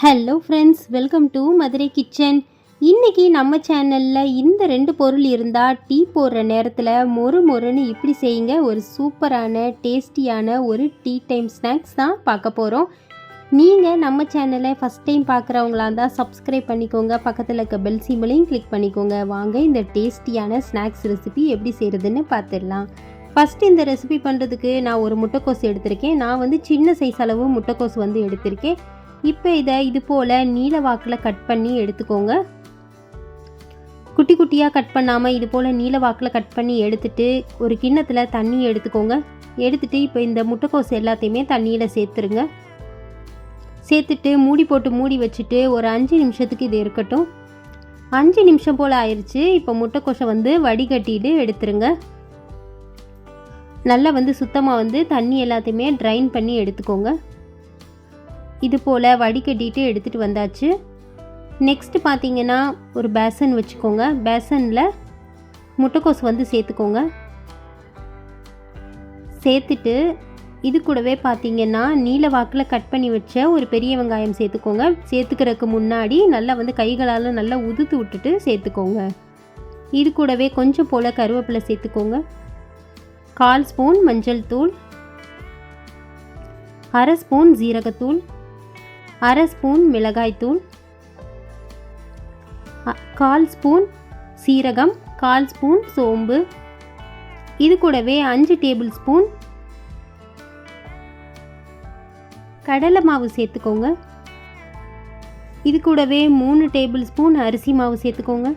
Hello friends, welcome to Madurai kitchen. இன்றைக்கி நம்ம சேனலில் இந்த 2 பொருள் இருந்தால் டீ போடுற நேரத்தில் மொறுன்னு இப்படி செய்யுங்க. ஒரு சூப்பரான டேஸ்டியான ஒரு டீ டைம் ஸ்நாக்ஸ் தான் பார்க்க போகிறோம். நீங்கள் நம்ம சேனலை ஃபஸ்ட் டைம் பார்க்குறவங்களா இருந்தால் சப்ஸ்கிரைப் பண்ணிக்கோங்க. பக்கத்தில் இருக்க பெல் சிம்பலையும் கிளிக் பண்ணிக்கோங்க. வாங்க இந்த டேஸ்டியான ஸ்நாக்ஸ் ரெசிபி எப்படி செய்கிறதுன்னு பார்த்துடலாம். ஃபஸ்ட்டு இந்த ரெசிபி பண்ணுறதுக்கு நான் ஒரு முட்டைக்கோஸ் எடுத்திருக்கேன். நான் சின்ன சைஸ் அளவு முட்டைக்கோஸ் எடுத்திருக்கேன். இப்போ இதை இது போல் நீல வாக்கில் கட் பண்ணி எடுத்துக்கோங்க. குட்டி குட்டியாக கட் பண்ணாமல் இது போல் நீல வாக்கில் கட் பண்ணி எடுத்துகிட்டு ஒரு கிண்ணத்தில் தண்ணி எடுத்துக்கோங்க. எடுத்துகிட்டு இப்போ இந்த முட்டைக்கோஸ் எல்லாத்தையுமே தண்ணியில் சேர்த்துருங்க. சேர்த்துட்டு மூடி போட்டு மூடி வச்சுட்டு ஒரு 5 நிமிஷத்துக்கு இது இருக்கட்டும். 5 நிமிஷம் போல் ஆயிடுச்சு. இப்போ முட்டைக்கோஸை வடிகட்டிட்டு எடுத்துருங்க. நல்லா சுத்தமாக தண்ணி எல்லாத்தையுமே ட்ரைன் பண்ணி எடுத்துக்கோங்க. இது போல் வடிகட்டிட்டு எடுத்துகிட்டு வந்தாச்சு. நெக்ஸ்ட்டு பார்த்தீங்கன்னா ஒரு பேசன் வச்சுக்கோங்க. பேசனில் முட்டைக்கோஸ் சேர்த்துக்கோங்க. சேர்த்துட்டு இது கூடவே பார்த்தீங்கன்னா நீல வாக்கில் கட் பண்ணி வச்ச ஒரு பெரிய வெங்காயம் சேர்த்துக்கோங்க. சேர்த்துக்கிறதுக்கு முன்னாடி நல்லா கைகளால் நல்லா உதுத்து விட்டுட்டு சேர்த்துக்கோங்க. இது கூடவே கொஞ்சம் போல் கருவேப்பிலை சேர்த்துக்கோங்க. 1/4 ஸ்பூன் மஞ்சள் தூள், 1/2 ஸ்பூன் ஜீரகத்தூள், 1/2 ஸ்பூன் மிளகாய்த்தூள், 1/4 ஸ்பூன் சீரகம், 1/4 ஸ்பூன் சோம்பு, இது கூடவே 5 டேபிள் ஸ்பூன் கடலை மாவு சேர்த்துக்கோங்க. இது கூடவே 3 டேபிள் ஸ்பூன் அரிசி மாவு சேர்த்துக்கோங்க.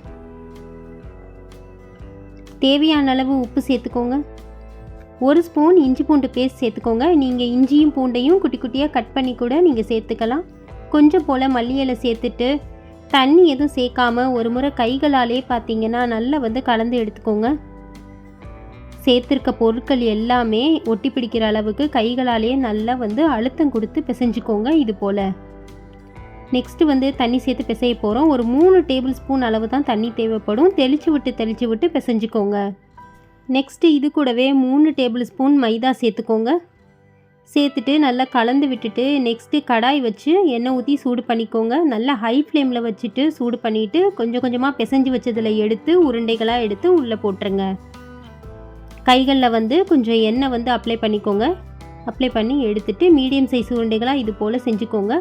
தேவையான அளவு உப்பு சேர்த்துக்கோங்க. 1 ஸ்பூன் இஞ்சி பூண்டு பேஸ்ட் சேர்த்துக்கோங்க. நீங்கள் இஞ்சியும் பூண்டையும் குட்டி குட்டியாக கட் பண்ணி கூட நீங்கள் சேர்த்துக்கலாம். கொஞ்சம் போல் மல்லி இலை சேர்த்துட்டு தண்ணி எதுவும் சேர்க்காமல் ஒரு முறை கைகளாலே பார்த்தீங்கன்னா நல்லா கலந்து எடுத்துக்கோங்க. சேர்த்துருக்க பொருட்கள் எல்லாமே ஒட்டி பிடிக்கிற அளவுக்கு கைகளாலே நல்லா அழுத்தம் கொடுத்து பிசைஞ்சுக்கோங்க. இது போல் நெக்ஸ்ட்டு தண்ணி சேர்த்து பிசைய போகிறோம். ஒரு 3 டேபிள் ஸ்பூன் அளவு தான் தண்ணி தேவைப்படும். தெளித்து விட்டு பிசைஞ்சுக்கோங்க. நெக்ஸ்ட்டு இது கூடவே 3 டேபிள் ஸ்பூன் மைதா சேர்த்துக்கோங்க. சேர்த்துட்டு நல்லா கலந்து விட்டுட்டு நெக்ஸ்ட்டு கடாய் வச்சு எண்ணெய் ஊற்றி சூடு பண்ணிக்கோங்க. நல்லா ஹை ஃப்ளேமில் வச்சுட்டு சூடு பண்ணிவிட்டு கொஞ்சம் கொஞ்சமாக பிசைஞ்சு வச்சதில் எடுத்து உருண்டைகளாக எடுத்து உள்ளே போட்டுருங்க. கைகளில் கொஞ்சம் எண்ணெய் அப்ளை பண்ணிக்கோங்க. அப்ளை பண்ணி எடுத்துட்டு மீடியம் சைஸ் உருண்டைகளாக இது போல் செஞ்சுக்கோங்க.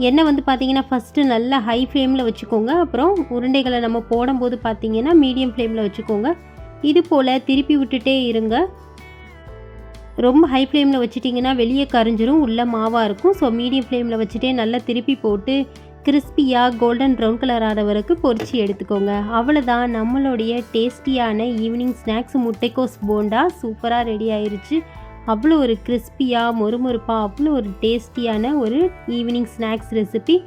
எண்ணெய் பார்த்தீங்கன்னா ஃபஸ்ட்டு நல்லா ஹை ஃப்ளேமில் வச்சுக்கோங்க. அப்புறம் உருண்டைகளை நம்ம போடும்போது பார்த்தீங்கன்னா மீடியம் ஃப்ளேமில் வச்சுக்கோங்க. இது போல் திருப்பி விட்டுட்டே இருங்க. ரொம்ப ஹை ஃப்ளேமில் வச்சிட்டிங்கன்னா வெளியே கரிஞ்சிரும், உள்ள மாவாக இருக்கும். ஸோ மீடியம் ஃப்ளேமில் வச்சுட்டே நல்லா திருப்பி போட்டு கிறிஸ்பியாக கோல்டன் ப்ரௌன் கலர் ஆகிற வரைக்கும் பொரிச்சு எடுத்துக்கோங்க. அவ்வளோதான், நம்மளுடைய டேஸ்டியான ஈவினிங் ஸ்நாக்ஸ் முட்டைக்கோஸ் போண்டா சூப்பராக ரெடி ஆயிடுச்சு. அவ்வளோ ஒரு கிறிஸ்பியாக மொறுமொறுப்பாக அவ்வளோ ஒரு டேஸ்டியான ஒரு ஈவினிங் ஸ்நாக்ஸ் ரெசிபி.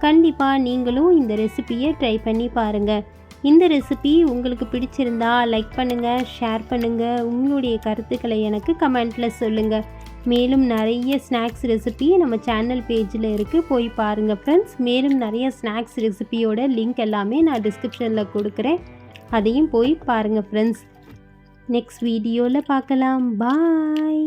கண்டிப்பாக நீங்களும் இந்த ரெசிபியை ட்ரை பண்ணி பாருங்கள். இந்த ரெசிபி உங்களுக்கு பிடிச்சிருந்தா லைக் பண்ணுங்கள், ஷேர் பண்ணுங்கள். உங்களுடைய கருத்துக்களை எனக்கு கமெண்ட்டில் சொல்லுங்கள். மேலும் நிறைய ஸ்நாக்ஸ் ரெசிபி நம்ம சேனல் பேஜில் இருக்குது, போய் பாருங்கள் ஃப்ரெண்ட்ஸ். மேலும் நிறைய ஸ்நாக்ஸ் ரெசிபியோட லிங்க் எல்லாமே நான் டிஸ்கிரிப்ஷனில் கொடுக்குறேன், அதையும் போய் பாருங்கள் ஃப்ரெண்ட்ஸ். நெக்ஸ்ட் வீடியோவில் பார்க்கலாம். பாய்.